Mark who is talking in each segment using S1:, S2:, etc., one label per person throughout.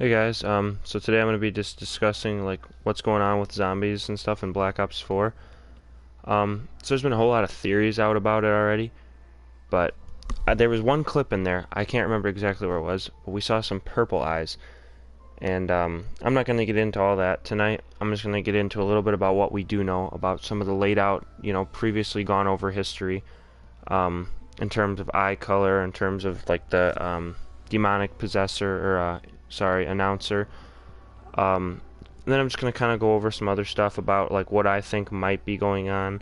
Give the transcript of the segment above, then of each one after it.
S1: Hey guys, so today I'm going to be just discussing like what's going on with zombies and stuff in Black Ops 4. So there's been a whole lot of theories out about it already, but there was one clip in there, I can't remember exactly where it was, but we saw some purple eyes. And I'm not going to get into all that tonight. I'm just going to get into a little bit about what we do know about some of the laid out, previously gone over history, in terms of eye color, in terms of like the demonic possessor or announcer. And then I'm just gonna kind of go over some other stuff about like what I think might be going on.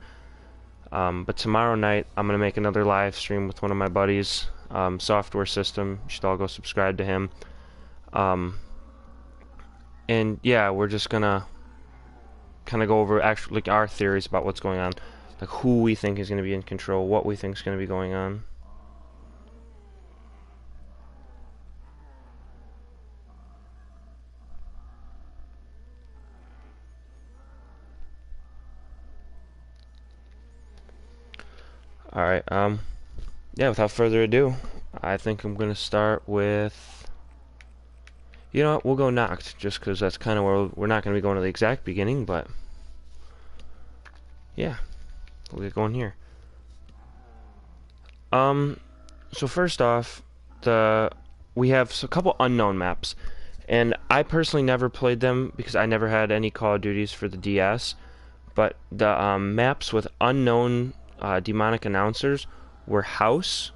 S1: But tomorrow night I'm gonna make another live stream with one of my buddies, Software System. You should all go subscribe to him. Um, and yeah, we're just gonna kind of go over actually like our theories about what's going on, like who we think is gonna be in control, what we think is gonna be going on. All right. Yeah. Without further ado, I think I'm gonna start with. You know what? We'll go knocked, just because that's kind of where we're not going to be going to the exact beginning, but yeah, we'll get going here. So first off, we have a couple unknown maps, and I personally never played them because I never had any Call of Duties for the DS. But the maps with unknown demonic announcers were House,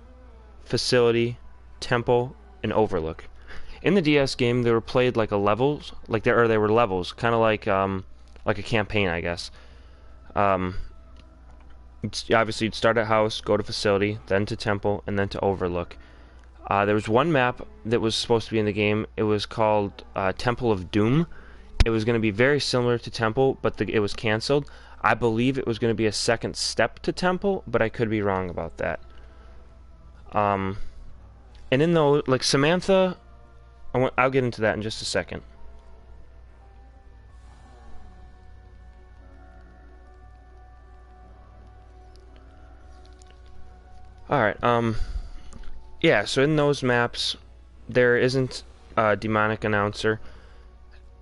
S1: Facility, Temple, and Overlook. In the DS game, they were played like a levels, like they were levels, kind of like a campaign, I guess. Um, Obviously you'd start at House, go to Facility, then to Temple, and then to Overlook. There was one map that was supposed to be in the game. It was called Temple of Doom. It was going to be very similar to Temple, but it was canceled. I believe it was going to be a second step to Temple, but I could be wrong about that. And in those, like Samantha, I'll get into that in just a second. Alright, yeah, so in those maps, there isn't a demonic announcer,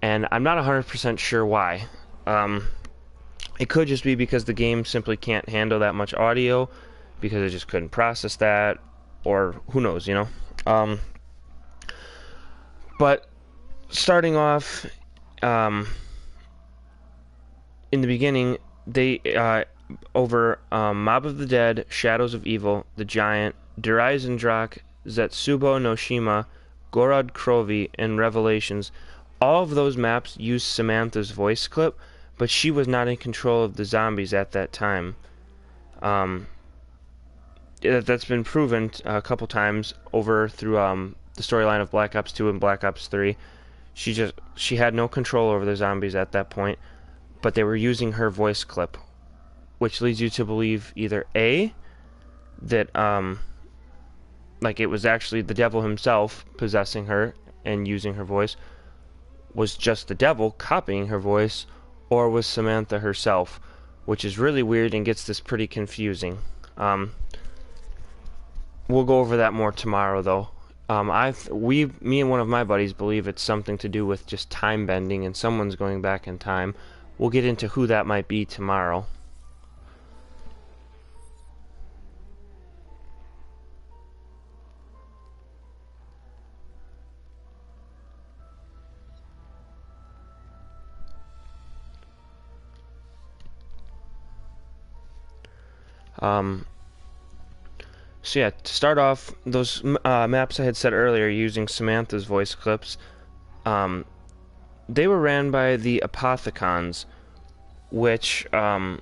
S1: and I'm not 100% sure why. It could just be because the game simply can't handle that much audio, because it just couldn't process that, or who knows, you know? But starting off, in the beginning, they over Mob of the Dead, Shadows of Evil, The Giant, Duraizendrak, Zetsubo no Shima, Gorod Krovi, and Revelations. All of those maps used Samantha's voice clip, but she was not in control of the zombies at that time. That's been proven a couple times over through the storyline of Black Ops 2 and Black Ops 3. She had no control over the zombies at that point, but they were using her voice clip, which leads you to believe either A, that like it was actually the devil himself possessing her and using her voice, was just the devil copying her voice, or was Samantha herself, which is really weird and gets this pretty confusing. We'll go over that more tomorrow, though. Me and one of my buddies believe it's something to do with just time bending and someone's going back in time. We'll get into who that might be tomorrow. Um, so yeah, to start off, those maps I had said earlier using Samantha's voice clips, they were ran by the Apothicons, which they're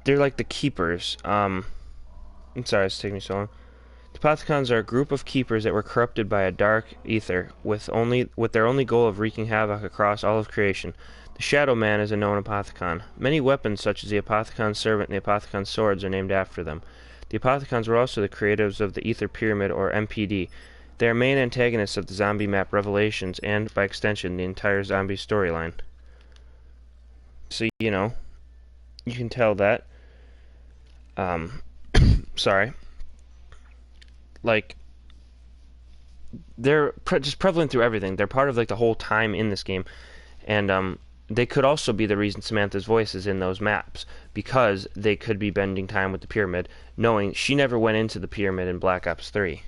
S1: like the keepers. I'm sorry it's taking me so long. The Apothicons are a group of keepers that were corrupted by a dark ether, with their only goal of wreaking havoc across all of creation. The Shadow Man is a known Apothicon. Many weapons, such as the Apothicon Servant and the Apothicon Swords, are named after them. The Apothicons were also the creators of the Ether Pyramid, or MPD. They are main antagonists of the zombie map Revelations, and, by extension, the entire zombie storyline. So, you can tell that. sorry, like, they're just prevalent through everything. They're part of like the whole time in this game, and they could also be the reason Samantha's voice is in those maps, because they could be bending time with the pyramid, knowing she never went into the pyramid in Black Ops 3,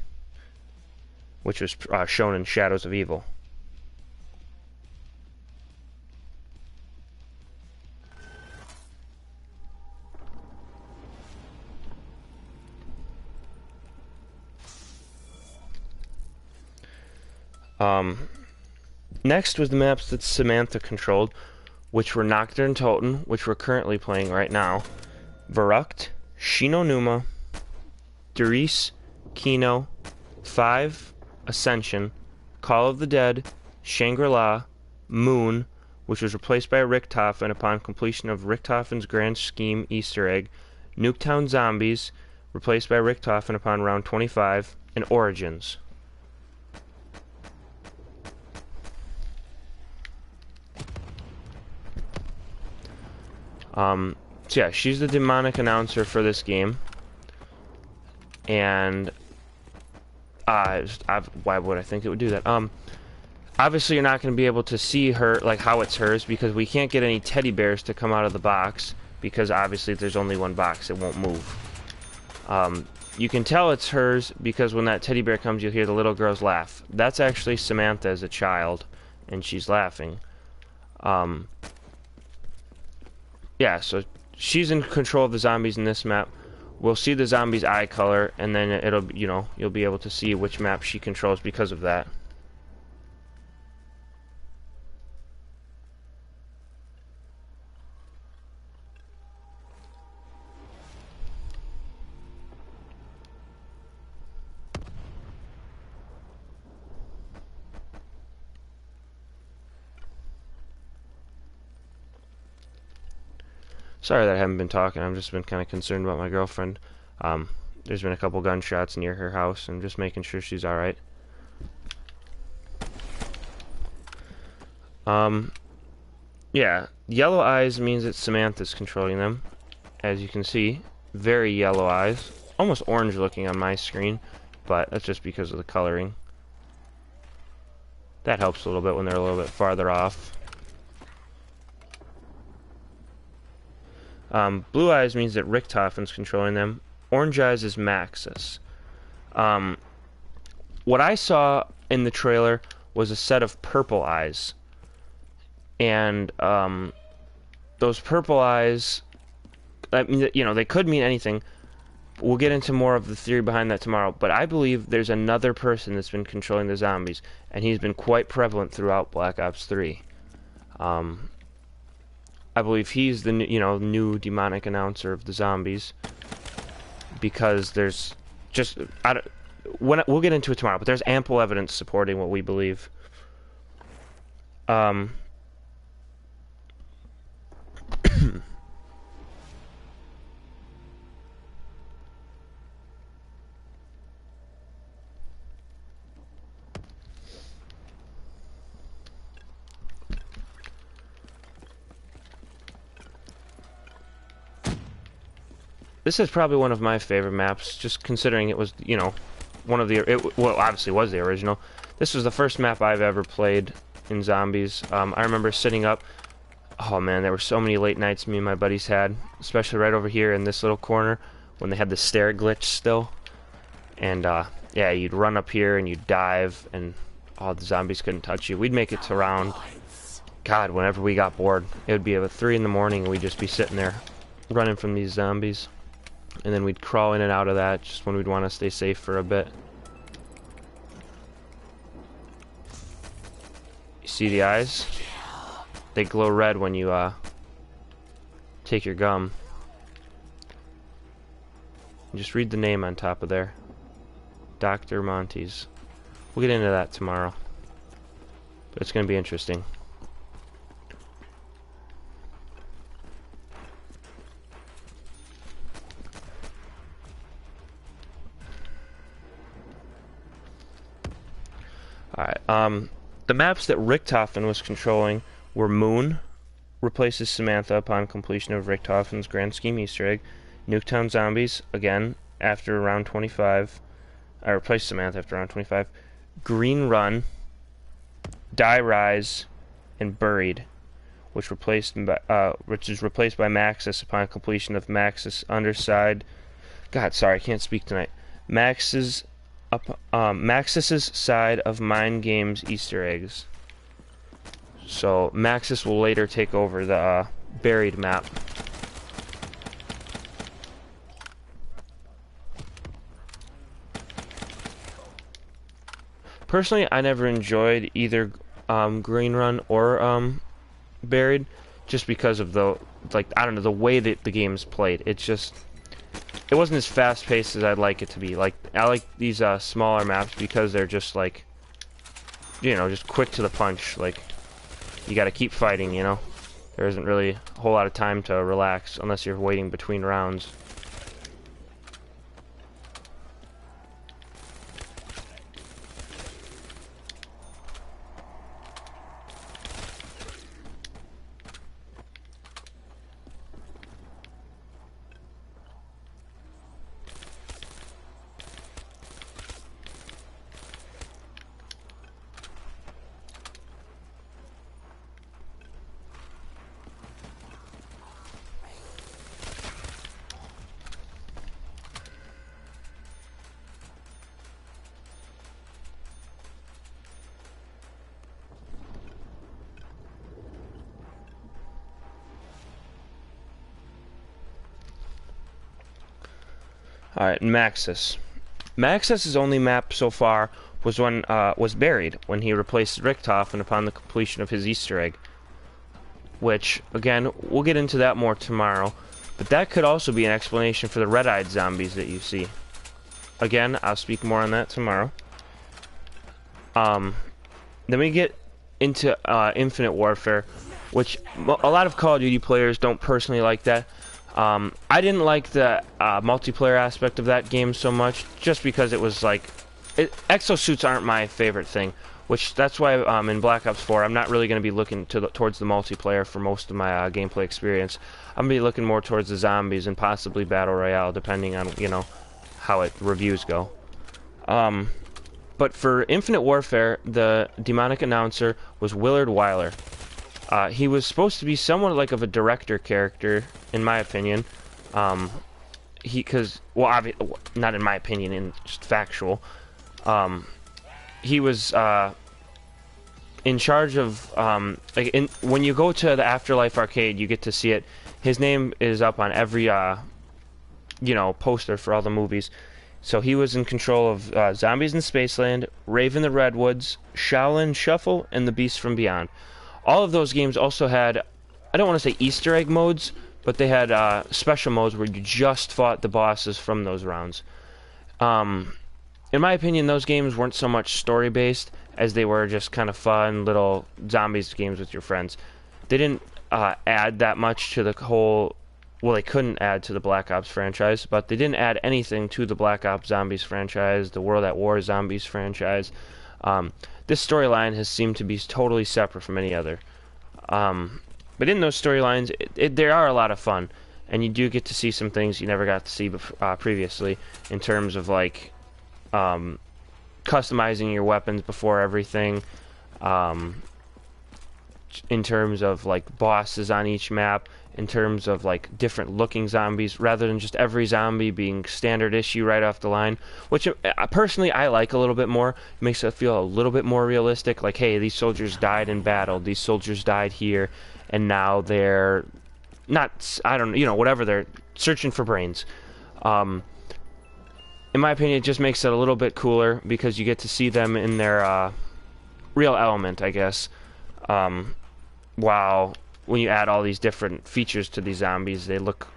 S1: which was shown in Shadows of Evil. Next was the maps that Samantha controlled, which were Nocturne Toten, which we're currently playing right now, Verrückt, Shi No Numa, Der Riese, Kino, 5, Ascension, Call of the Dead, Shangri-La, Moon, which was replaced by Richtofen upon completion of Richtofen's Grand Scheme Easter Egg, Nuketown Zombies, replaced by Richtofen upon round 25, and Origins. So yeah, she's the demonic announcer for this game, and why would I think it would do that? Obviously you're not going to be able to see her, like how it's hers, because we can't get any teddy bears to come out of the box, because obviously there's only one box, it won't move. You can tell it's hers because when that teddy bear comes, you'll hear the little girls laugh. That's actually Samantha as a child, and she's laughing. Yeah, so she's in control of the zombies in this map. We'll see the zombies' eye color, and then it'll, you know, you'll be able to see which map she controls because of that. Sorry that I haven't been talking. I've just been kind of concerned about my girlfriend. There's been a couple gunshots near her house, and just making sure she's alright. Yeah, yellow eyes means that Samantha's controlling them. As you can see, very yellow eyes. Almost orange looking on my screen, but that's just because of the coloring. That helps a little bit when they're a little bit farther off. Blue eyes means that Richtofen's controlling them. Orange eyes is Maxis. What I saw in the trailer was a set of purple eyes. And those purple eyes, I mean, you know, they could mean anything. We'll get into more of the theory behind that tomorrow. But I believe there's another person that's been controlling the zombies, and he's been quite prevalent throughout Black Ops 3. I believe he's the new demonic announcer of the zombies, because there's just we'll get into it tomorrow, but there's ample evidence supporting what we believe. This is probably one of my favorite maps, just considering it was, you know, one of the... well, obviously was the original. This was the first map I've ever played in Zombies. I remember sitting up... Oh, man, there were so many late nights me and my buddies had, especially right over here in this little corner, when they had the stair glitch still. And, yeah, you'd run up here and you'd dive, and all the zombies couldn't touch you. We'd make it to around... God, whenever we got bored, it would be about 3 in the morning, and we'd just be sitting there running from these zombies. And then we'd crawl in and out of that just when we'd want to stay safe for a bit. You see the eyes? They glow red when you take your gum. And just read the name on top of there. Dr. Montes. We'll get into that tomorrow. But it's going to be interesting. Alright, the maps that Richtofen was controlling were Moon, replaces Samantha upon completion of Richtofen's Grand Scheme Easter Egg, Nuketown Zombies, again, after round 25. I replaced Samantha after round 25. Green Run, Die Rise, and Buried, which is replaced by Maxis upon completion of Maxis Underside. God, sorry, I can't speak tonight. Maxis's Side of Mind Games Easter Eggs. So Maxis will later take over the Buried map. Personally, I never enjoyed either Green Run or Buried, just because of the I don't know, the way that the game's played. It wasn't as fast paced as I'd like it to be. Like, I like these smaller maps because they're just like, you know, just quick to the punch. Like, you got to keep fighting. You know, there isn't really a whole lot of time to relax unless you're waiting between rounds. Alright, Maxis. Maxis's only map so far was Buried, when he replaced Richtofen upon the completion of his Easter egg. Which, again, we'll get into that more tomorrow. But that could also be an explanation for the red-eyed zombies that you see. Again, I'll speak more on that tomorrow. Then we get into Infinite Warfare, which a lot of Call of Duty players don't personally like that. I didn't like the multiplayer aspect of that game so much, just because it was like, exosuits aren't my favorite thing, which that's why in Black Ops 4 I'm not really going to be looking towards the multiplayer for most of my gameplay experience. I'm going to be looking more towards the zombies and possibly Battle Royale, depending on, you know, how reviews go. But for Infinite Warfare, the demonic announcer was Willard Wyler. He was supposed to be somewhat like of a director character, in my opinion. Not in my opinion, in just factual. He was in charge of when you go to the Afterlife arcade, you get to see it. His name is up on every poster for all the movies. So he was in control of Zombies in Spaceland, Raven the Redwoods, Shaolin Shuffle, and The Beast from Beyond. All of those games also had, I don't want to say Easter egg modes, but they had special modes where you just fought the bosses from those rounds. In my opinion, those games weren't so much story-based as they were just kind of fun little zombies games with your friends. They didn't add that much to the whole, well, they couldn't add to the Black Ops franchise, but they didn't add anything to the Black Ops Zombies franchise, the World at War Zombies franchise. This storyline has seemed to be totally separate from any other. But in those storylines, they are a lot of fun, and you do get to see some things you never got to see previously, in terms of like customizing your weapons before everything, in terms of like bosses on each map, in terms of like different looking zombies, rather than just every zombie being standard issue right off the line, which personally I like a little bit more. It makes it feel a little bit more realistic, like, hey, these soldiers died in battle, these soldiers died here, and now they're not, I don't know, whatever, they're searching for brains. In my opinion, it just makes it a little bit cooler because you get to see them in their real element, I guess. While when you add all these different features to these zombies, they look,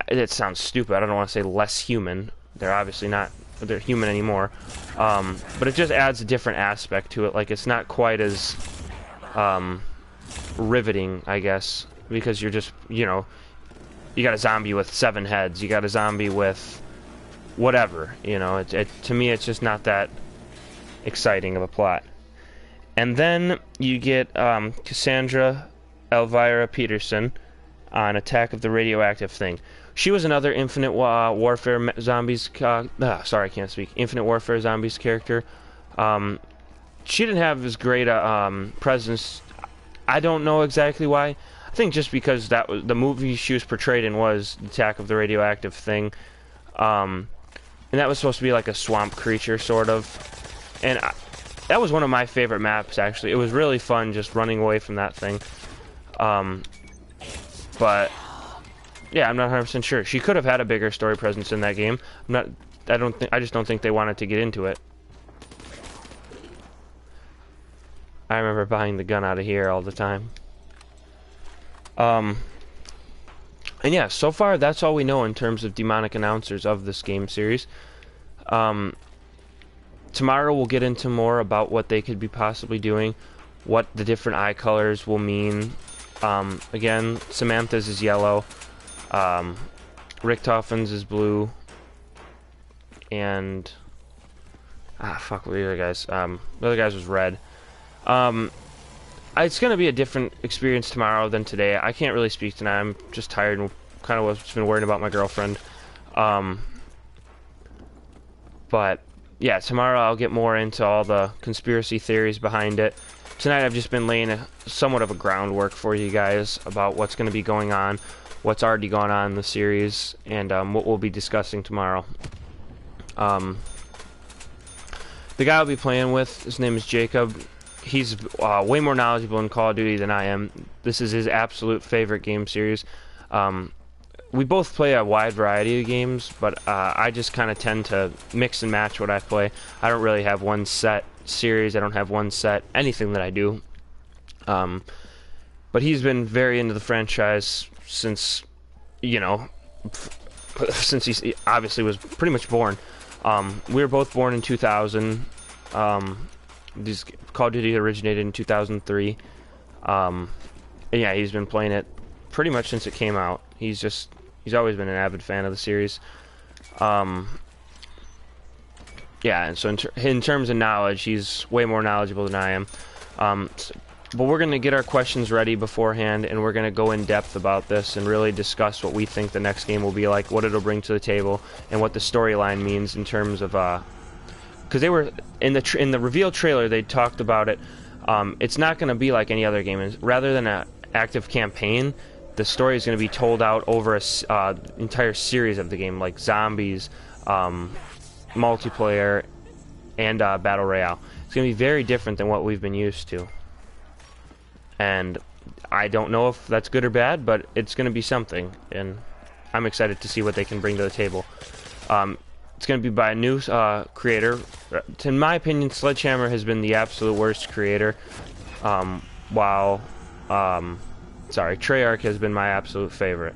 S1: it sounds stupid, I don't want to say less human. They're obviously not, they're human anymore. But it just adds a different aspect to it. Like, it's not quite as riveting, I guess, because you're just, you got a zombie with 7 heads, you got a zombie with whatever, to me it's just not that exciting of a plot. And then you get Cassandra Elvira Peterson on Attack of the Radioactive Thing. She was another Infinite Warfare Zombies. Sorry, I can't speak. Infinite Warfare Zombies character. She didn't have as great a presence. I don't know exactly why. I think just because that was the movie she was portrayed in was Attack of the Radioactive Thing, and that was supposed to be like a swamp creature sort of, and that was one of my favorite maps actually. It was really fun just running away from that thing, but yeah, I'm not 100% sure. She could have had a bigger story presence in that game. I just don't think they wanted to get into it. I remember buying the gun out of here all the time. And yeah, so far that's all we know in terms of demonic announcers of this game series. Tomorrow we'll get into more about what they could be possibly doing, what the different eye colors will mean. Again, Samantha's is yellow, Richtofen's is blue, and fuck, what were the other guys? The other guys was red. It's going to be a different experience tomorrow than today. I can't really speak tonight. I'm just tired and kind of was been worrying about my girlfriend. But yeah, tomorrow I'll get more into all the conspiracy theories behind it. Tonight I've just been laying somewhat of a groundwork for you guys about what's going to be going on, what's already gone on in the series, and what we'll be discussing tomorrow. The guy I'll be playing with, his name is Jacob. He's way more knowledgeable in Call of Duty than I am. This is his absolute favorite game series. We both play a wide variety of games, but I just kind of tend to mix and match what I play. I don't really have one set series. I don't have one set anything that I do. But he's been very into the franchise since, you know, since he obviously was pretty much born. We were both born in 2000. This Call of Duty originated in 2003. And yeah, he's been playing it pretty much since it came out. He's always been an avid fan of the series. Yeah, and so in terms of knowledge, he's way more knowledgeable than I am. But we're going to get our questions ready beforehand, and we're going to go in depth about this and really discuss what we think the next game will be like, what it'll bring to the table, and what the storyline means in terms of because they were in the reveal trailer, they talked about it. It's not going to be like any other game. Rather than an active campaign, the story is going to be told out over a entire series of the game, like zombies, multiplayer, and battle royale. It's going to be very different than what we've been used to. And I don't know if that's good or bad, but it's going to be something, and I'm excited to see what they can bring to the table. It's going to be by a new creator. In my opinion, Sledgehammer has been the absolute worst creator, while Treyarch has been my absolute favorite.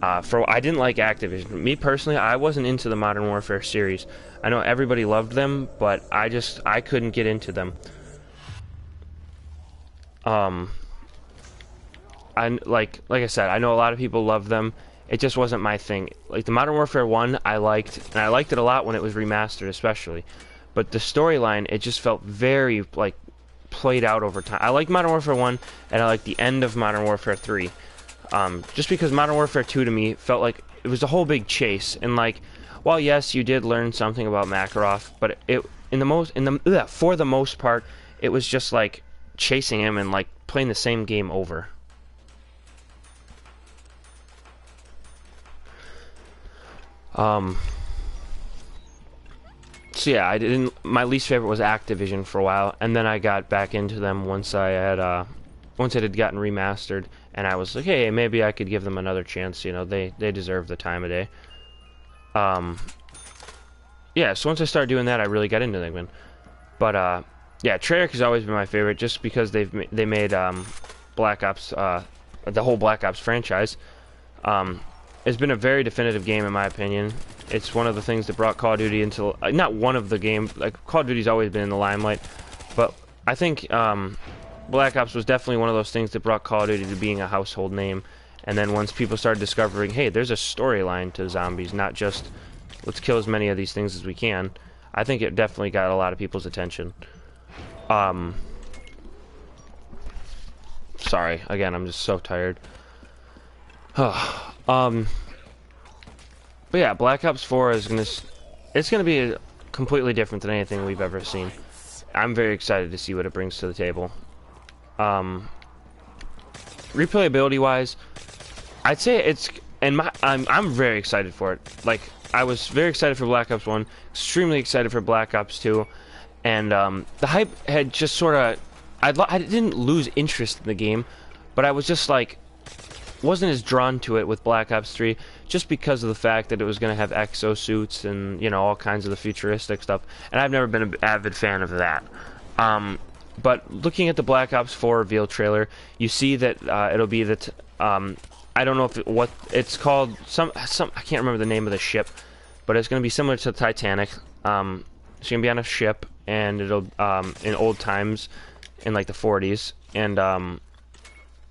S1: I didn't like Activision. Me personally, I wasn't into the Modern Warfare series. I know everybody loved them, but I couldn't get into them. Like I said, I know a lot of people love them. It just wasn't my thing. Like the Modern Warfare 1, I liked, and I liked it a lot when it was remastered, especially. But the storyline, it just felt very like played out over time. I like Modern Warfare 1, and I like the end of Modern Warfare 3. Just because Modern Warfare 2 to me felt like it was a whole big chase, and like, while yes, you did learn something about Makarov, but for the most part, it was just like chasing him and like playing the same game over. So yeah, my least favorite was Activision for a while, and then I got back into them once it had gotten remastered, and I was like, hey, maybe I could give them another chance. You know, they deserve the time of day. Yeah, so once I started doing that, I really got into them again. But yeah, Treyarch has always been my favorite, just because they made Black Ops, the whole Black Ops franchise. It's been a very definitive game in my opinion. It's one of the things that brought Call of Duty into, not one of the games, like Call of Duty's always been in the limelight, but I think Black Ops was definitely one of those things that brought Call of Duty to being a household name. And then once people started discovering, hey, there's a storyline to zombies, not just let's kill as many of these things as we can, I think it definitely got a lot of people's attention. Sorry, again, I'm just so tired. um, but yeah, Black Ops 4 is it's gonna be completely different than anything we've ever seen. I'm very excited to see what it brings to the table. Replayability wise, I'd say it's, and I'm very excited for it. Like, I was very excited for Black Ops 1, extremely excited for Black Ops 2, and the hype had just sort of, I didn't lose interest in the game, but I was just like, wasn't as drawn to it with Black Ops 3 just because of the fact that it was going to have exosuits and, you know, all kinds of the futuristic stuff, and I've never been an avid fan of that. But looking at the Black Ops 4 reveal trailer, you see that it'll be I don't know what it's called, some I can't remember the name of the ship, but it's going to be similar to Titanic. It's going to be on a ship, and it'll in old times, in like the 40s, and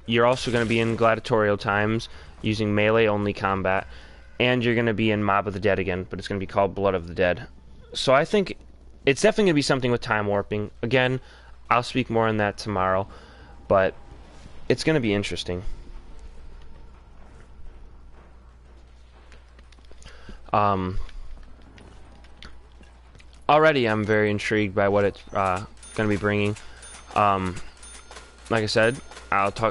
S1: you're also going to be in gladiatorial times using melee-only combat, and you're going to be in Mob of the Dead again, but it's going to be called Blood of the Dead. So I think it's definitely going to be something with time warping. Again, I'll speak more on that tomorrow, but it's going to be interesting. Already I'm very intrigued by what it's going to be bringing. Like I said,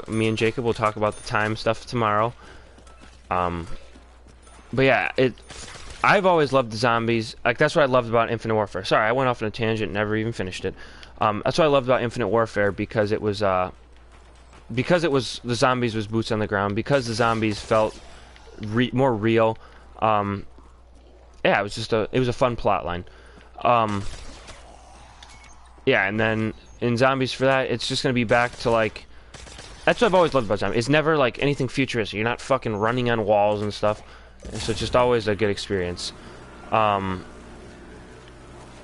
S1: me and Jacob will talk about the time stuff tomorrow. But yeah, I've always loved the zombies. Like, that's what I loved about Infinite Warfare. Sorry, I went off on a tangent and never even finished it. That's what I loved about Infinite Warfare, because it was the zombies was boots on the ground, because the zombies felt more real. Yeah, it was a fun plot line. Yeah, and then in Zombies, for that, it's just gonna be back to, like, that's what I've always loved about zombies. It's never like anything futuristic. You're not fucking running on walls and stuff. So it's just always a good experience. On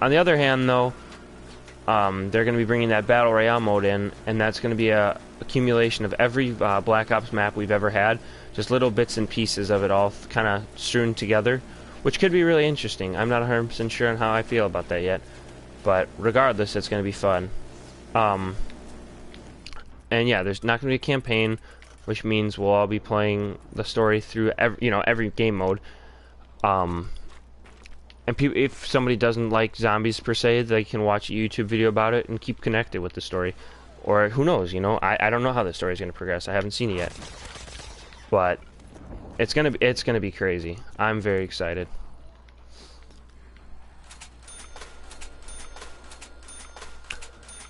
S1: the other hand, though, they're going to be bringing that Battle Royale mode in, and that's going to be a accumulation of every Black Ops map we've ever had. Just little bits and pieces of it all kind of strewn together, which could be really interesting. I'm not 100% sure on how I feel about that yet, but regardless, it's going to be fun. And yeah, there's not going to be a campaign, which means we'll all be playing the story through every game mode. And if somebody doesn't like zombies per se, they can watch a YouTube video about it and keep connected with the story. Or who knows, you know, I don't know how the story is going to progress. I haven't seen it yet. But it's gonna be crazy. I'm very excited.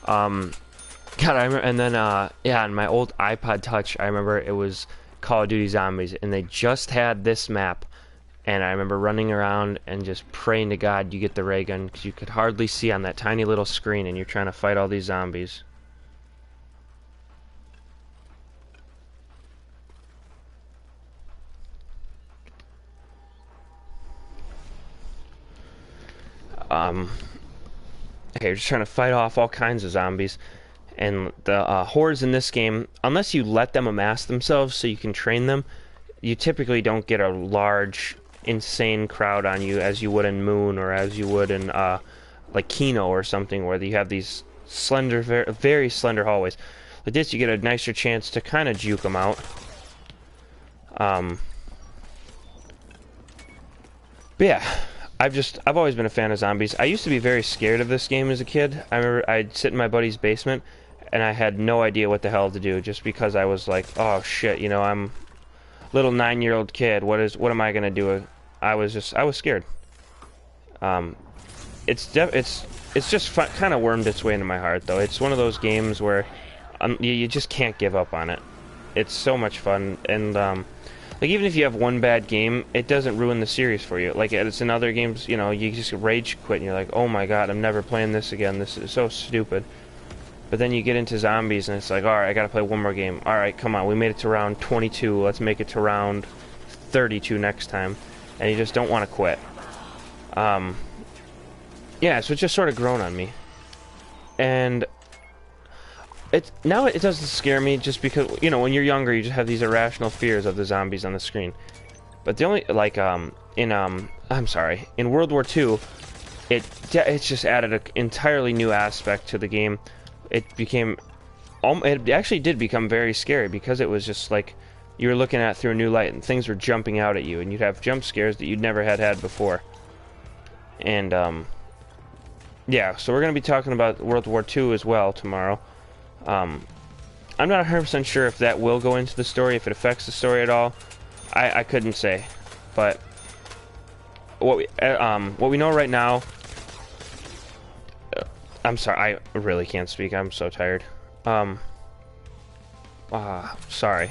S1: God, I remember, and then yeah, on my old iPod Touch, I remember it was Call of Duty Zombies, and they just had this map, and I remember running around and just praying to God you get the ray gun, because you could hardly see on that tiny little screen, and you're trying to fight all these zombies. Okay, you're just trying to fight off all kinds of zombies. And the hordes in this game, unless you let them amass themselves so you can train them, you typically don't get a large, insane crowd on you as you would in Moon, or as you would in like Kino or something, where you have these slender, very slender hallways. Like this, you get a nicer chance to kind of juke them out. But yeah, I've always been a fan of zombies. I used to be very scared of this game as a kid. I remember I'd sit in my buddy's basement, and I had no idea what the hell to do, just because I was like, oh shit, you know, I'm a little 9-year-old kid. What am I gonna do? I was scared. It's just kind of wormed its way into my heart, though. It's one of those games where you just can't give up on it. It's so much fun, and like, even if you have one bad game, it doesn't ruin the series for you. Like, it's in other games, you know, you just rage quit, and you're like, oh my god, I'm never playing this again. This is so stupid. But then you get into zombies, and it's like, alright, I gotta play one more game. Alright, come on, we made it to round 22. Let's make it to round 32 next time. And you just don't want to quit. Yeah, so it's just sort of grown on me. And now it doesn't scare me, just because, you know, when you're younger, you just have these irrational fears of the zombies on the screen. But the only, like, in World War II, it's just added an entirely new aspect to the game. It actually did become very scary, because it was just like you were looking at through a new light, and things were jumping out at you, and you'd have jump scares that you'd never had before. And yeah, so we're going to be talking about World War II as well tomorrow. I'm not 100% sure if that will go into the story, if it affects the story at all. I couldn't say, but what we know right now. I'm sorry, I really can't speak. I'm so tired. Sorry.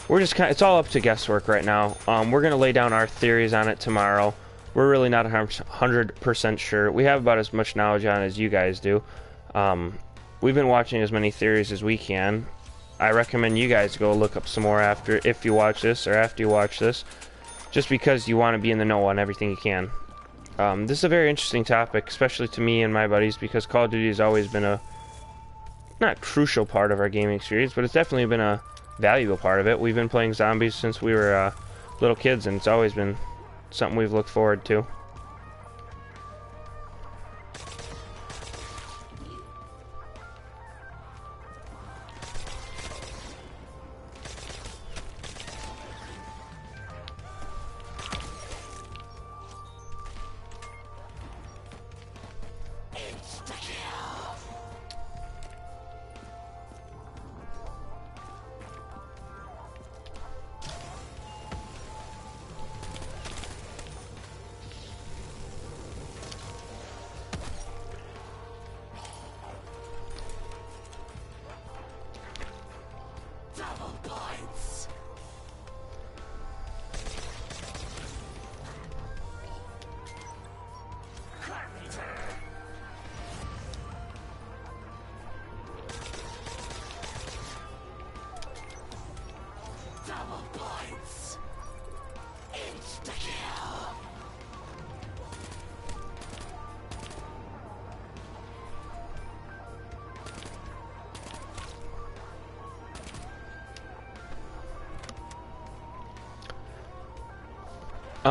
S1: We're just it's all up to guesswork right now. We're gonna lay down our theories on it tomorrow. We're really not 100% sure. We have about as much knowledge on it as you guys do. We've been watching as many theories as we can. I recommend you guys go look up some more if you watch this or after you watch this, just because you want to be in the know on everything you can. This is a very interesting topic, especially to me and my buddies, because Call of Duty has always been a not crucial part of our gaming experience, but it's definitely been a valuable part of it. We've been playing zombies since we were little kids, and it's always been something we've looked forward to.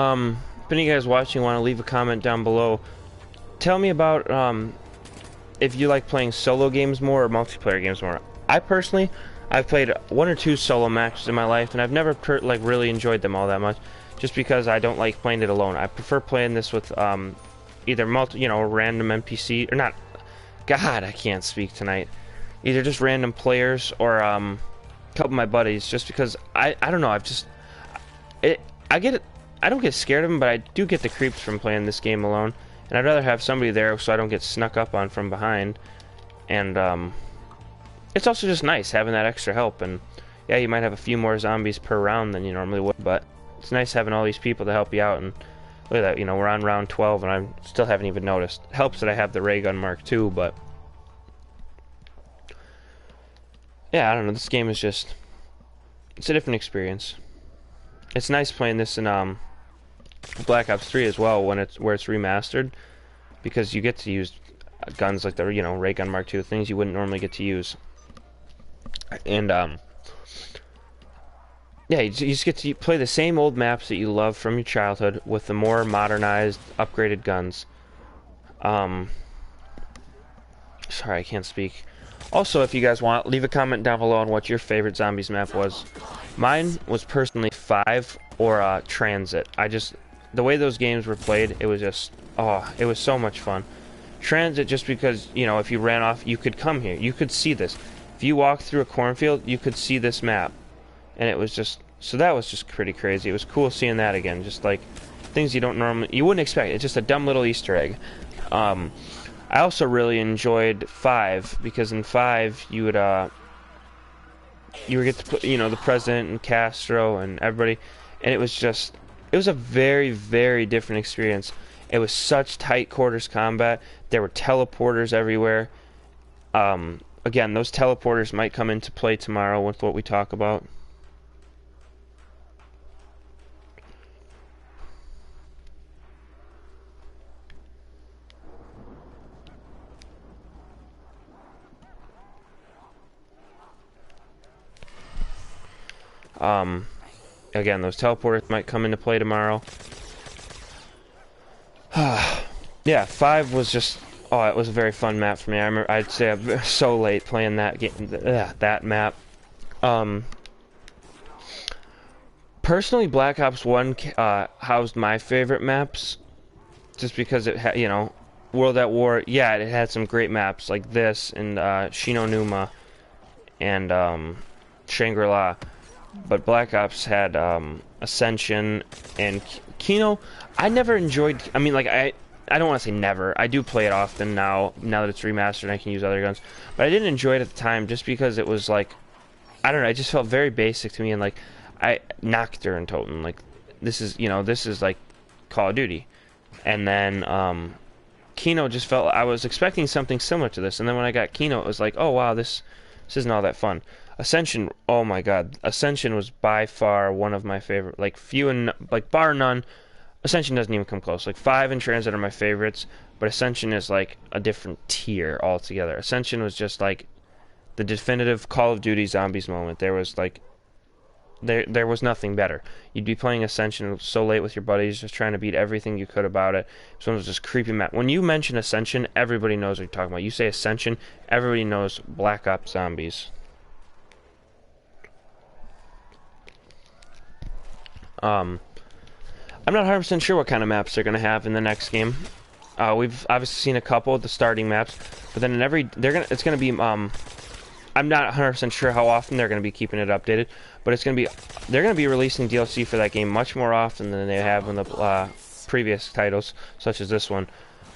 S1: If any of you guys watching want to leave a comment down below, tell me about if you like playing solo games more or multiplayer games more. I personally, I've played 1 or 2 solo matches in my life, and I've never like really enjoyed them all that much, just because I don't like playing it alone. I prefer playing this with either random NPC or not. God, I can't speak tonight. Either just random players or a couple of my buddies, just because I don't know. I get it. I don't get scared of them, but I do get the creeps from playing this game alone. And I'd rather have somebody there so I don't get snuck up on from behind. And it's also just nice having that extra help. And yeah, you might have a few more zombies per round than you normally would, but it's nice having all these people to help you out. And look at that, we're on round 12 and I still haven't even noticed. It helps that I have the ray gun Mark II, but yeah, I don't know. This game is it's a different experience. It's nice playing this in Black Ops 3 as well where it's remastered, because you get to use guns like the ray gun Mark II, things you wouldn't normally get to use. And yeah, you just get to play the same old maps that you love from your childhood with the more modernized, upgraded guns. Sorry, I can't speak. Also, if you guys want, leave a comment down below on what your favorite Zombies map was. Mine was personally 5 or Transit. The way those games were played, it was just, it was so much fun. Transit, just because, if you ran off, you could come here. You could see this. If you walked through a cornfield, you could see this map. And it was just, so that was just pretty crazy. It was cool seeing that again. Just like things you wouldn't expect. It's just a dumb little Easter egg. I also really enjoyed 5, because in 5 you would get to put the president and Castro and everybody, and it was a very, very different experience. It was such tight quarters combat. There were teleporters everywhere. Again, those teleporters might come into play tomorrow with what we talk about. Again, those teleporters might come into play tomorrow. Yeah, 5 was just, it was a very fun map for me. I remember, I'd say I'm so late playing that game, that map. Personally, Black Ops 1 housed my favorite maps, just because it had, you know, World at War, yeah, it had some great maps like this, and Shinonuma, and Shangri-La. But Black Ops had Ascension and Kino. I never enjoyed, I mean, like, I don't want to say never. I do play it often now that it's remastered and I can use other guns. But I didn't enjoy it at the time just because it was like, I don't know, it just felt very basic to me, and like, Nocturne Toten, like, this is like Call of Duty. And then Kino just felt, I was expecting something similar to this, and then when I got Kino, it was like, oh wow, this isn't all that fun. Ascension, oh my god, Ascension was by far one of my favorite, like, bar none. Ascension doesn't even come close. Like, 5 and Transit are my favorites, but Ascension is like a different tier altogether. Ascension was just like the definitive Call of Duty Zombies moment. There was like, there was nothing better. You'd be playing Ascension so late with your buddies, just trying to beat everything you could about it. So it was just creepy map. When you mention Ascension, everybody knows what you're talking about. You say Ascension, everybody knows Black Ops Zombies. I'm not 100% sure what kind of maps they're going to have in the next game. We've obviously seen a couple of the starting maps, but then it's going to be, I'm not 100% sure how often they're going to be keeping it updated, but they're going to be releasing DLC for that game much more often than they have in the previous titles, such as this one.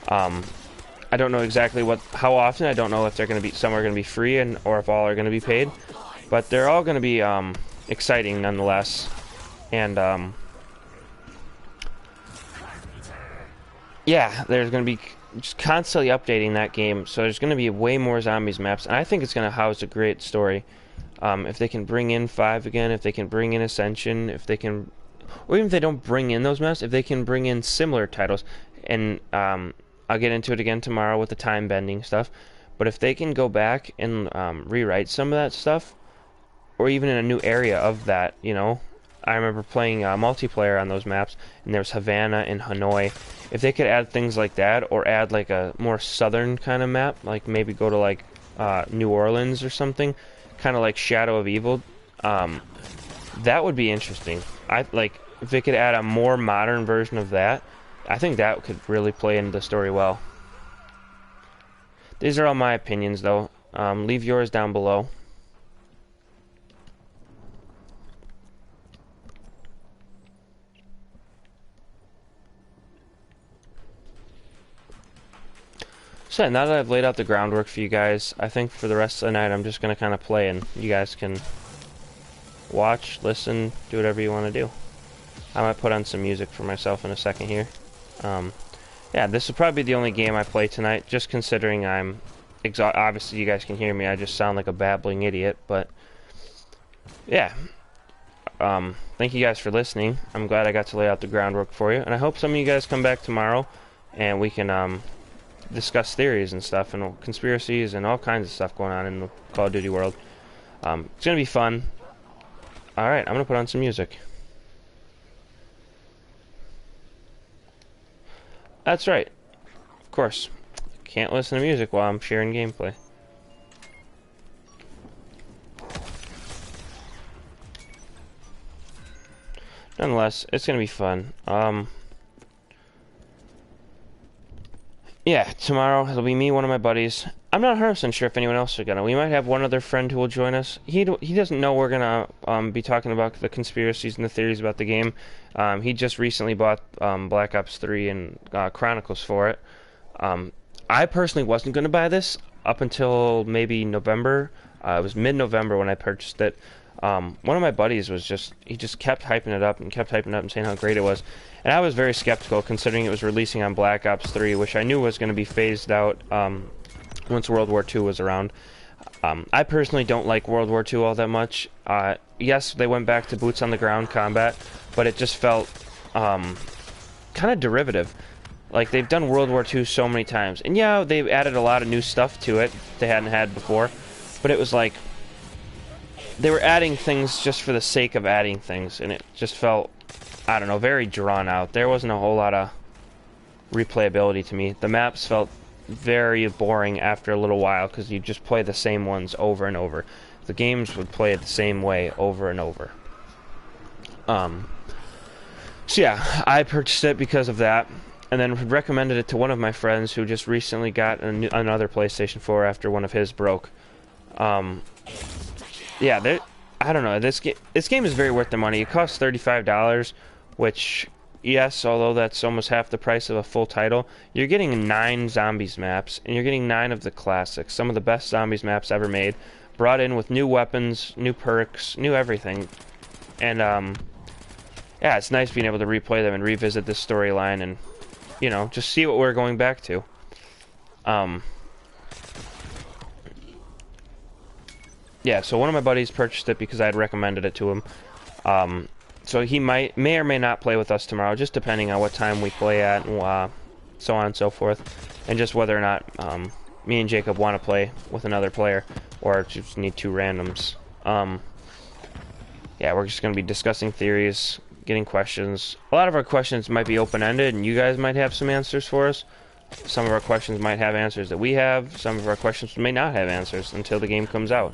S1: I don't know exactly how often. I don't know if some are going to be free or if all are going to be paid, but they're all going to be exciting nonetheless. And yeah, there's going to be just constantly updating that game, so there's going to be way more Zombies maps, and I think it's going to house a great story. If they can bring in 5 again, if they can bring in Ascension, or even if they don't bring in those maps, if they can bring in similar titles, and I'll get into it again tomorrow with the time bending stuff, but if they can go back and rewrite some of that stuff, or even in a new area of that, you know, I remember playing multiplayer on those maps, and there was Havana and Hanoi. If they could add things like that, or add like a more southern kind of map, like maybe go to like New Orleans or something, kind of like Shadow of Evil, that would be interesting. If they could add a more modern version of that, I think that could really play into the story well. These are all my opinions, though. Leave yours down below. So now that I've laid out the groundwork for you guys, I think for the rest of the night I'm just going to kind of play, and you guys can watch, listen, do whatever you want to do. I might put on some music for myself in a second here. Yeah, this will probably be the only game I play tonight, just considering I'm exhausted. Obviously you guys can hear me, I just sound like a babbling idiot, but yeah. Thank you guys for listening. I'm glad I got to lay out the groundwork for you, and I hope some of you guys come back tomorrow and we can discuss theories and stuff, and conspiracies and all kinds of stuff going on in the Call of Duty world. It's gonna be fun. Alright, I'm gonna put on some music. That's right. Of course. Can't listen to music while I'm sharing gameplay. Nonetheless, it's gonna be fun. Yeah, tomorrow it'll be me, one of my buddies. I'm not 100% sure if anyone else is gonna. We might have one other friend who will join us. He doesn't know we're gonna be talking about the conspiracies and the theories about the game. He just recently bought Black Ops 3 and Chronicles for it. I personally wasn't gonna buy this up until maybe November. It was mid-November when I purchased it. One of my buddies he just kept hyping it up and saying how great it was. And I was very skeptical, considering it was releasing on Black Ops 3, which I knew was going to be phased out once World War II was around. I personally don't like World War II all that much. Yes, they went back to boots on the ground combat, but it just felt kind of derivative. Like, they've done World War II so many times. And yeah, they've added a lot of new stuff to it they hadn't had before, but it was like they were adding things just for the sake of adding things, and it just felt, I don't know, very drawn out. There wasn't a whole lot of replayability to me. The maps felt very boring after a little while because you just play the same ones over and over. The games would play it the same way over and over. Um, so yeah, I purchased it because of that, and then recommended it to one of my friends who just recently got another PlayStation 4 after one of his broke. Um, yeah, I don't know. This game is very worth the money. It costs $35, which, yes, although that's almost half the price of a full title, you're getting 9 zombies maps, and you're getting 9 of the classics, some of the best zombies maps ever made, brought in with new weapons, new perks, new everything. And yeah, it's nice being able to replay them and revisit this storyline and, you know, just see what we're going back to. Yeah, so one of my buddies purchased it because I had recommended it to him. So he may or may not play with us tomorrow, just depending on what time we play at, and so on and so forth, and just whether or not me and Jacob want to play with another player, or just need 2 randoms. Yeah, we're just going to be discussing theories, getting questions. A lot of our questions might be open-ended, and you guys might have some answers for us. Some of our questions might have answers that we have. Some of our questions may not have answers until the game comes out.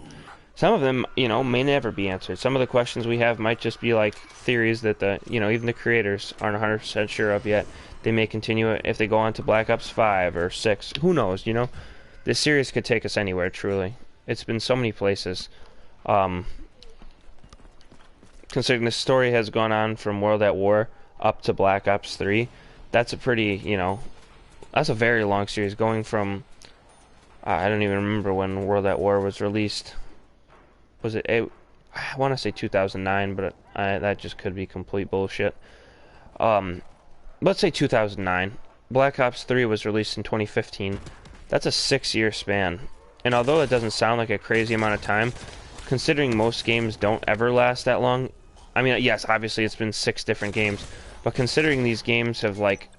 S1: Some of them, you know, may never be answered. Some of the questions we have might just be like theories that even the creators aren't 100% sure of yet. They may continue it if they go on to Black Ops 5 or 6. Who knows, you know? This series could take us anywhere, truly. It's been so many places. Considering this story has gone on from World at War up to Black Ops 3, that's a pretty, you know, that's a very long series, going from, I don't even remember when World at War was released. Was it, I want to say 2009, but that just could be complete bullshit. Let's say 2009. Black Ops 3 was released in 2015. That's a 6-year span. And although it doesn't sound like a crazy amount of time, considering most games don't ever last that long, I mean, yes, obviously it's been 6 different games, but considering these games have, like,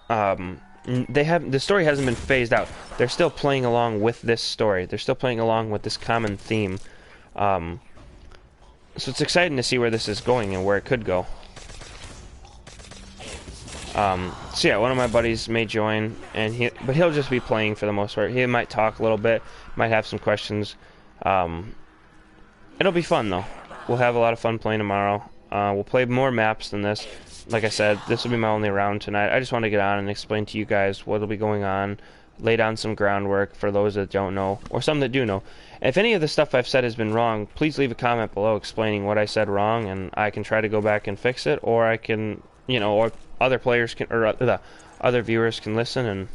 S1: the story hasn't been phased out. They're still playing along with this story. They're still playing along with this common theme. So it's exciting to see where this is going and where it could go. So yeah, one of my buddies may join, but he'll just be playing for the most part. He might talk a little bit, might have some questions. It'll be fun though. We'll have a lot of fun playing tomorrow. We'll play more maps than this. Like I said, this will be my only round tonight. I just want to get on and explain to you guys what will be going on, lay down some groundwork for those that don't know, or some that do know. If any of the stuff I've said has been wrong, please leave a comment below explaining what I said wrong, and I can try to go back and fix it, or I can, you know, or other players can, or the other viewers can listen and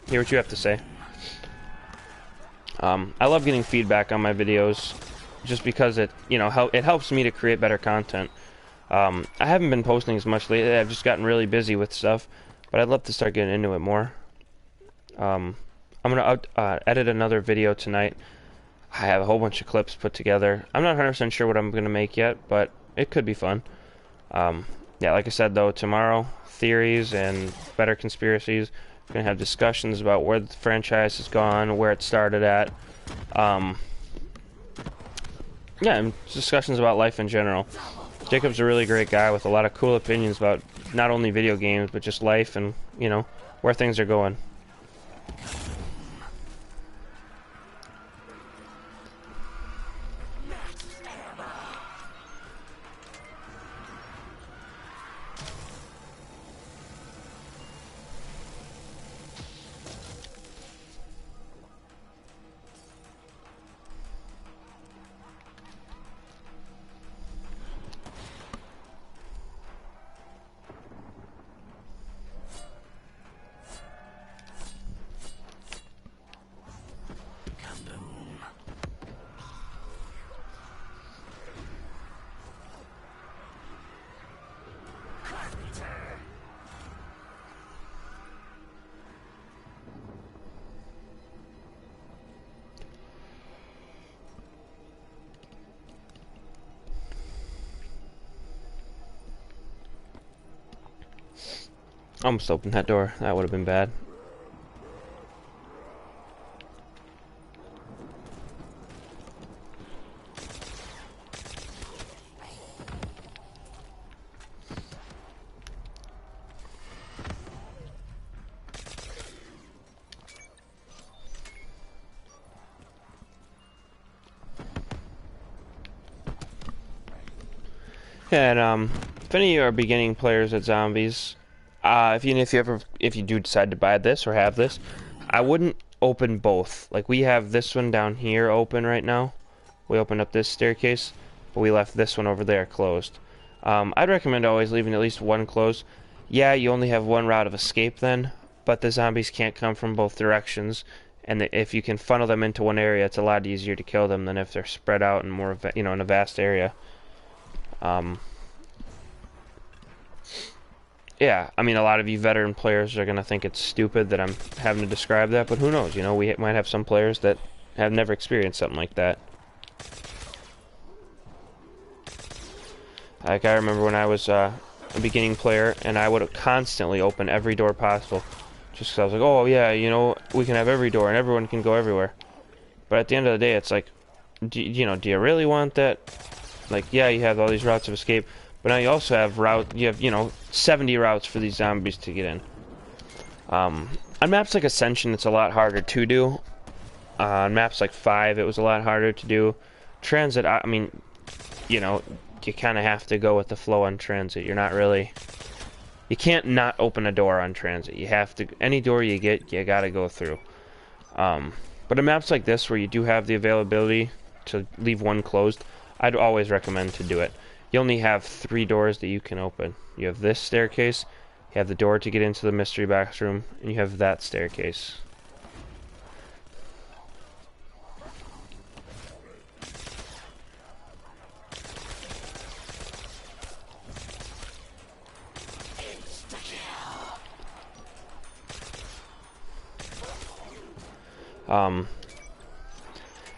S1: hear what you have to say. I love getting feedback on my videos, just because it, you know, it helps me to create better content. I haven't been posting as much lately. I've just gotten really busy with stuff, but I'd love to start getting into it more. I'm gonna edit another video tonight. I have a whole bunch of clips put together. I'm not 100% sure what I'm gonna make yet, but it could be fun. Yeah, like I said though, tomorrow, theories and better conspiracies. We're gonna have discussions about where the franchise has gone, where it started at. Yeah, and discussions about life in general. Jacob's a really great guy with a lot of cool opinions about not only video games, but just life and, you know, where things are going. Almost opened that door. That would have been bad. And if any of you are beginning players at zombies, if you do decide to buy this or have this, I wouldn't open both. Like we have this one down here open right now. We opened up this staircase, but we left this one over there closed. I'd recommend always leaving at least one closed. Yeah, you only have one route of escape then, but the zombies can't come from both directions. And if you can funnel them into one area, it's a lot easier to kill them than if they're spread out and more, in a vast area. Yeah, I mean, a lot of you veteran players are gonna think it's stupid that I'm having to describe that, but who knows? We might have some players that have never experienced something like that. Like I remember when I was a beginning player, and I would constantly open every door possible. Just because I was like, oh yeah, we can have every door and everyone can go everywhere. But at the end of the day, it's like, do you really want that? Like, yeah, you have all these routes of escape, but now you also have 70 routes for these zombies to get in. On maps like Ascension, it's a lot harder to do. On maps like 5, it was a lot harder to do. Transit, I mean, you kind of have to go with the flow on Transit. You can't not open a door on Transit. You have to, any door you get, you gotta go through. But in maps like this, where you do have the availability to leave one closed, I'd always recommend to do it. You only have 3 doors that you can open. You have this staircase, you have the door to get into the mystery box room, and you have that staircase.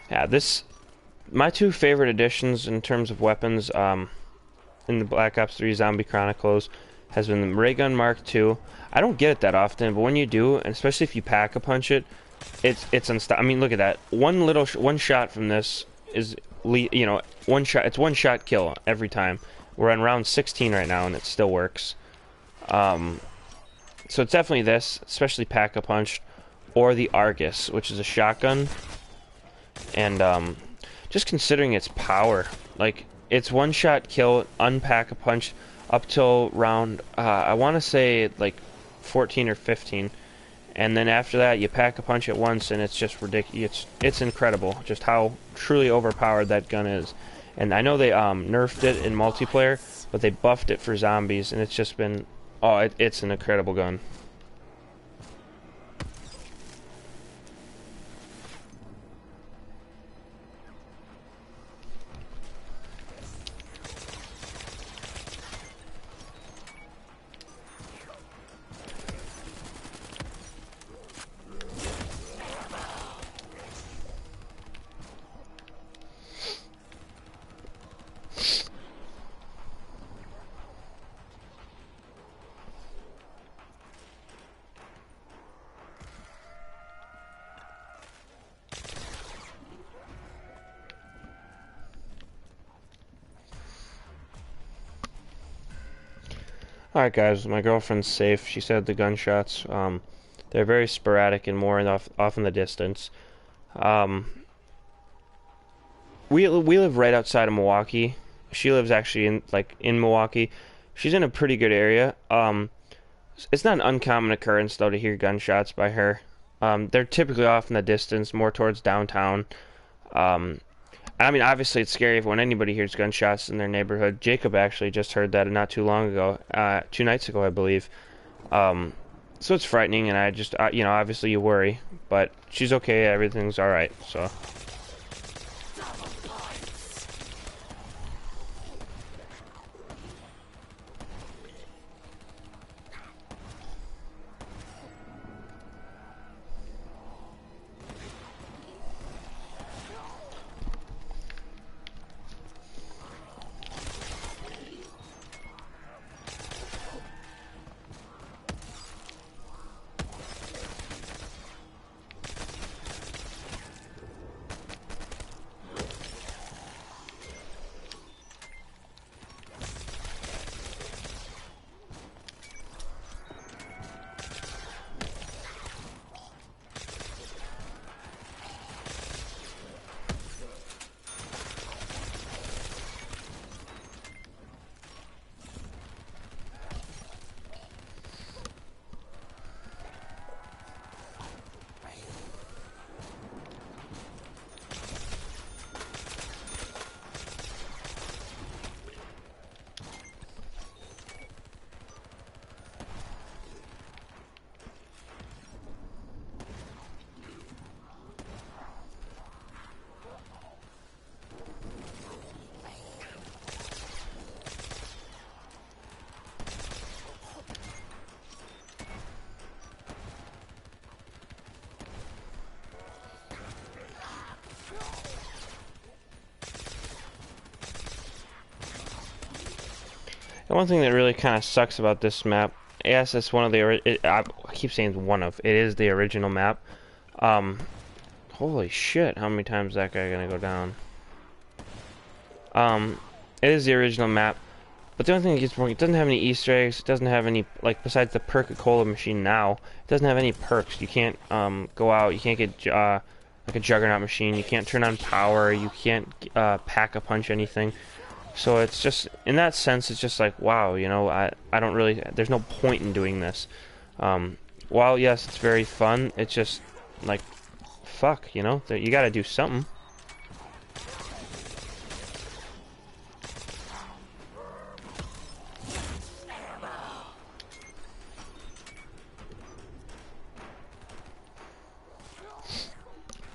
S1: Yeah, my 2 favorite additions in terms of weapons, in the Black Ops 3 Zombie Chronicles has been the Ray Gun Mark II. I don't get it that often, but when you do, and especially if you pack-a-punch it, it's unstoppable. I mean, look at that. One shot from this is, one shot. It's one shot kill every time. We're on round 16 right now, and it still works. So it's definitely this, especially pack-a-punch, or the Argus, which is a shotgun. And just considering its power, like, it's one shot kill, unpack a punch up till round, I want to say like 14 or 15, and then after that you pack a punch at once, and it's just ridiculous. It's incredible just how truly overpowered that gun is. And I know they nerfed it in multiplayer, but they buffed it for zombies, and it's just been, it's an incredible gun. Alright guys, my girlfriend's safe. She said the gunshots, they're very sporadic and more off in the distance. We live right outside of Milwaukee. She lives actually in Milwaukee. She's in a pretty good area. It's not an uncommon occurrence though to hear gunshots by her. They're typically off in the distance, more towards downtown. I mean, obviously it's scary when anybody hears gunshots in their neighborhood. Jacob actually just heard that not too long ago, 2 nights ago, I believe. So it's frightening, and I just, obviously you worry, but she's okay, everything's alright, so. The one thing that really kind of sucks about this map, yes, it's one of the, I keep saying it's one of, it is the original map. Holy shit, how many times is that guy gonna go down? It is the original map, but the only thing that gets boring, it doesn't have any Easter eggs, it doesn't have any, like, besides the Perk-a-Cola machine now, it doesn't have any perks. You can't, go out, you can't get, like a Juggernaut machine, you can't turn on power, you can't, pack-a-punch anything. So it's just, in that sense, it's just like, wow, you know, I don't really, there's no point in doing this. While, yes, it's very fun, it's just, like, fuck, you know, you gotta do something.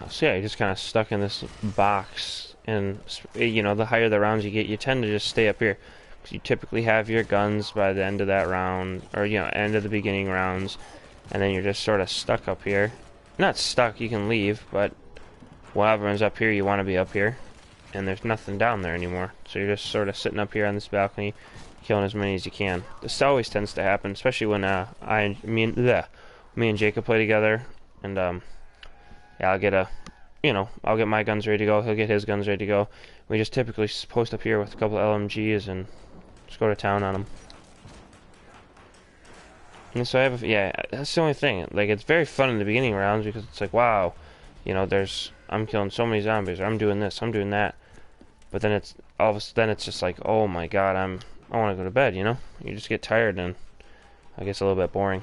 S1: So yeah, you're just kind of stuck in this box, and you know, the higher the rounds you get, you tend to just stay up here, because you typically have your guns by the end of that round, or you know, end of the beginning rounds, and then you're just sort of stuck up here. Not stuck, you can leave, but while everyone's up here, you want to be up here, and there's nothing down there anymore, so you're just sort of sitting up here on this balcony, killing as many as you can. This always tends to happen, especially when me and Jacob play together, and yeah, I'll get I'll get my guns ready to go, he'll get his guns ready to go. We just typically post up here with a couple of LMGs and just go to town on them. And so yeah, that's the only thing. Like, it's very fun in the beginning rounds because it's like, wow, you know, I'm killing so many zombies, or I'm doing this, I'm doing that. But then it's just like, oh my god, I want to go to bed, you know? You just get tired and I guess a little bit boring.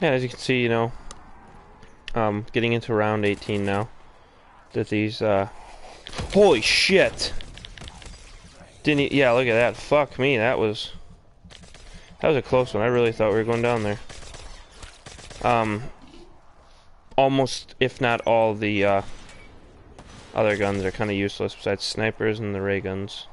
S1: Yeah, as you can see, you know, getting into round 18 now. That these, holy shit! Yeah, look at that. Fuck me, that was a close one. I really thought we were going down there. Almost, if not all, the, other guns are kind of useless besides snipers and the ray guns.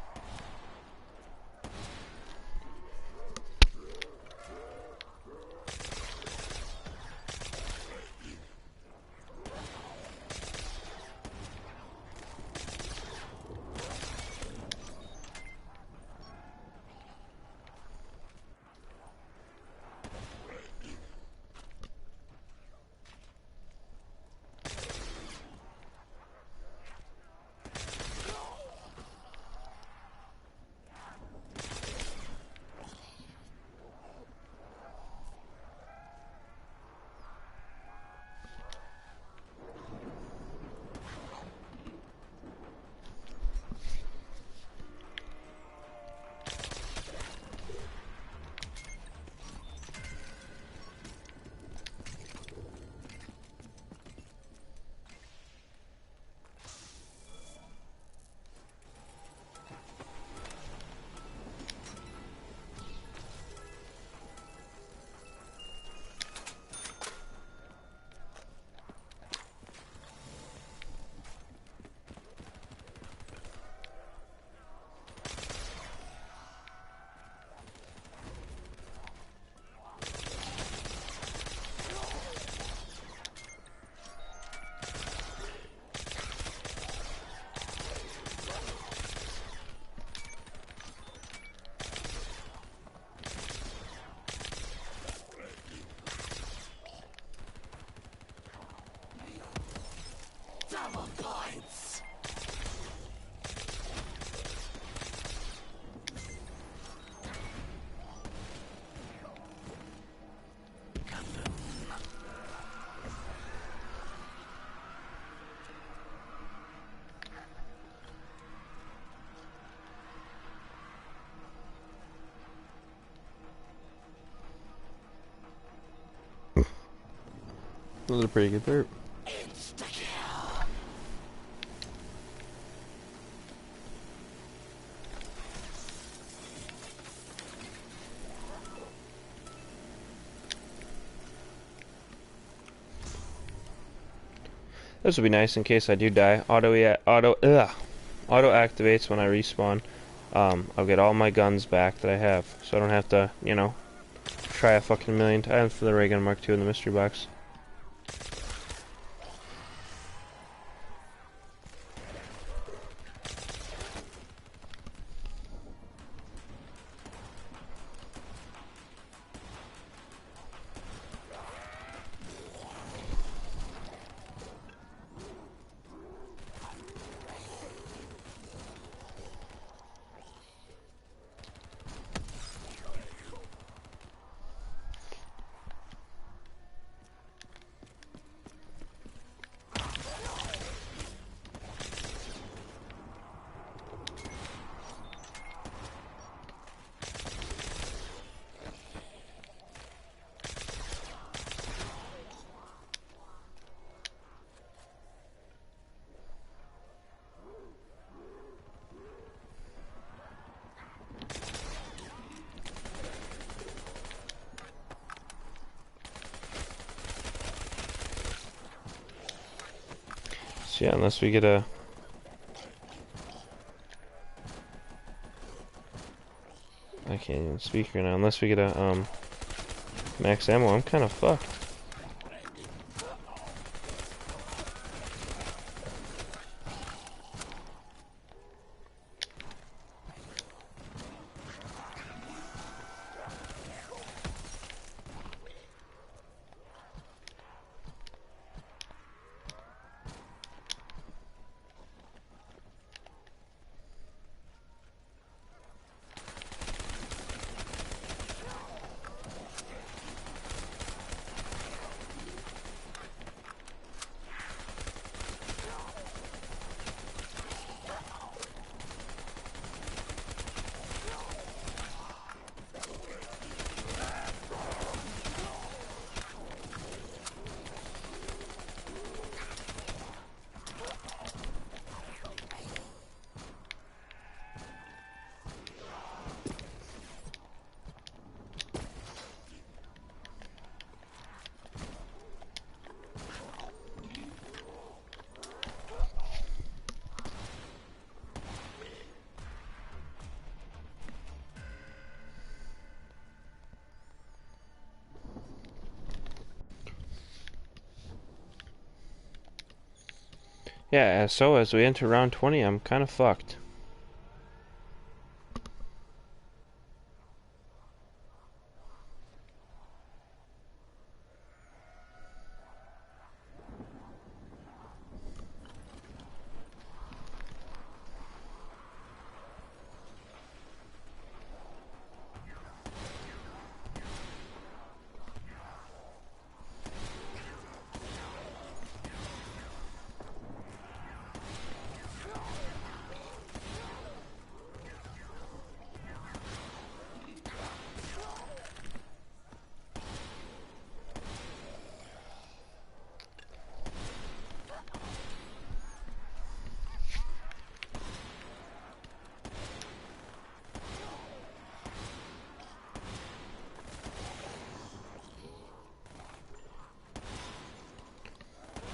S1: That was a pretty good burp. This would be nice in case I do die. Auto activates when I respawn. I'll get all my guns back that I have, so I don't have to, you know, try a fucking million times for the ray gun Mark II in the mystery box. So yeah, unless we get a... I can't even speak right now. Unless we get a, max ammo, I'm kind of fucked. Yeah, so as we enter round 20, I'm kind of fucked.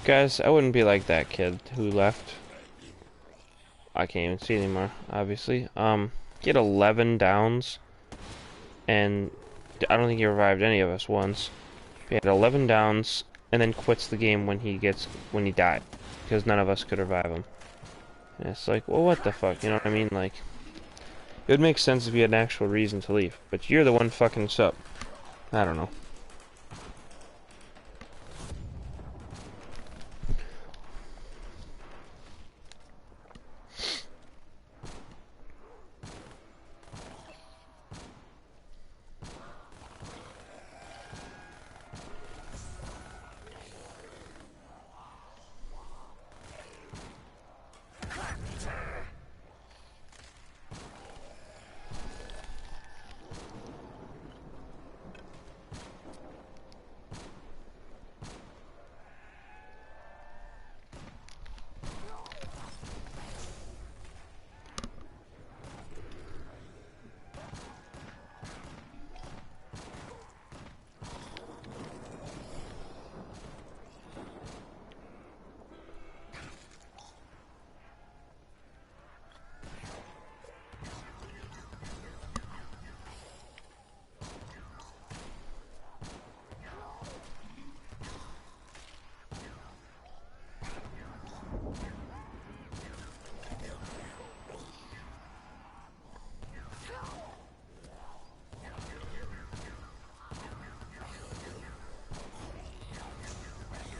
S1: Guys, I wouldn't be like that kid who left. I can't even see anymore, obviously. Get 11 downs, and I don't think he revived any of us once. He had 11 downs, and then quits the game when he died, because none of us could revive him. And it's like, well, what the fuck, you know what I mean? Like, it would make sense if you had an actual reason to leave, but you're the one fucking sup. I don't know.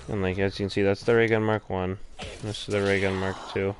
S1: And like as you can see, that's the ray gun Mark 1. This is the ray gun Mark 2.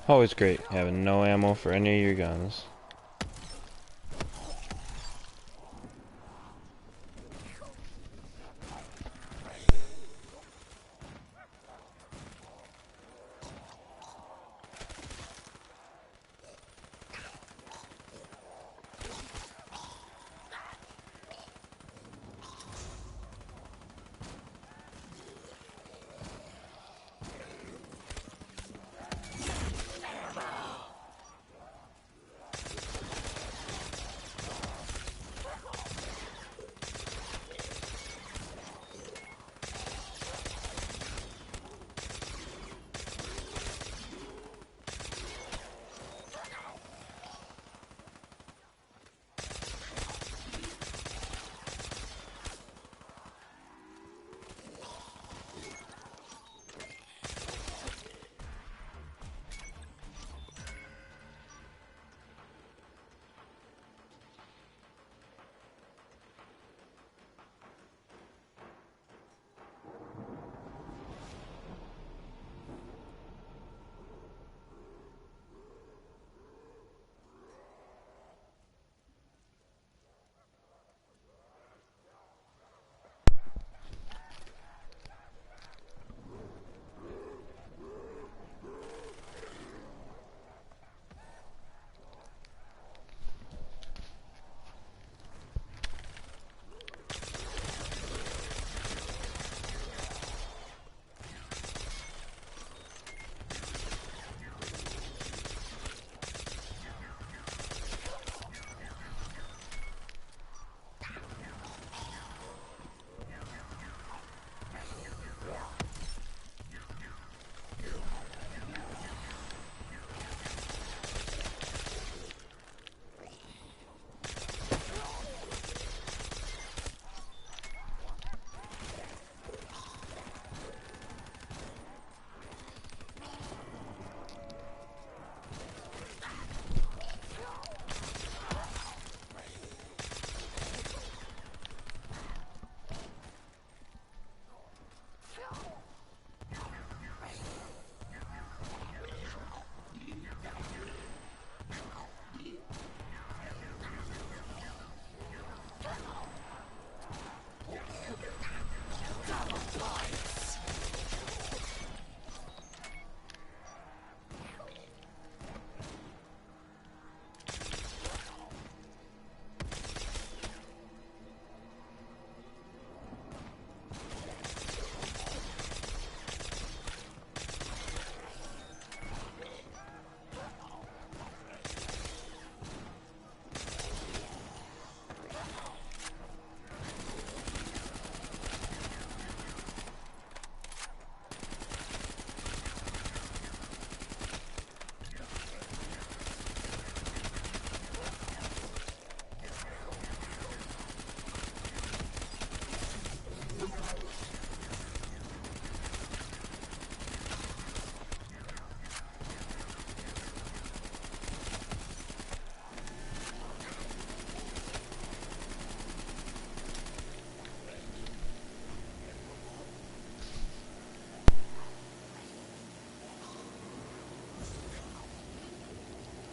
S1: Always great having no ammo for any of your guns.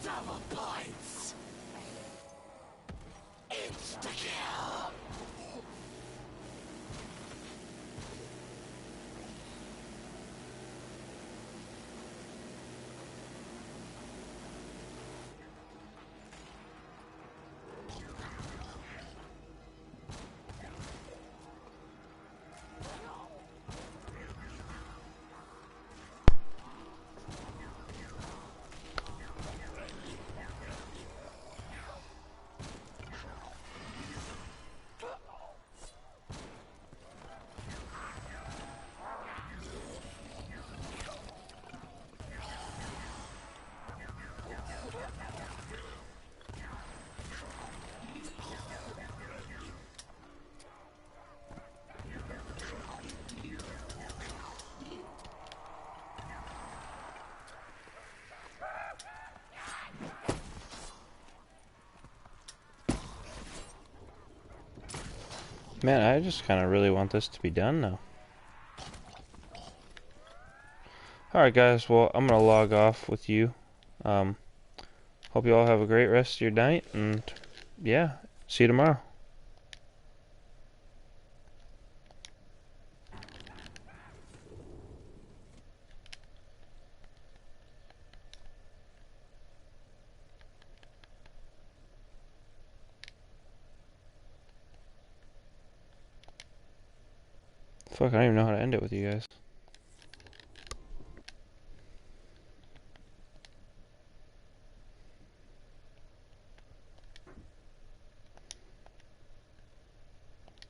S2: Double points! Insta-kill!
S1: Man, I just kind of really want this to be done now. Alright guys, well, I'm going to log off with you Um, hope you all have a great rest of your night, and yeah, see you tomorrow. Fuck, I don't even know how to end it with you guys.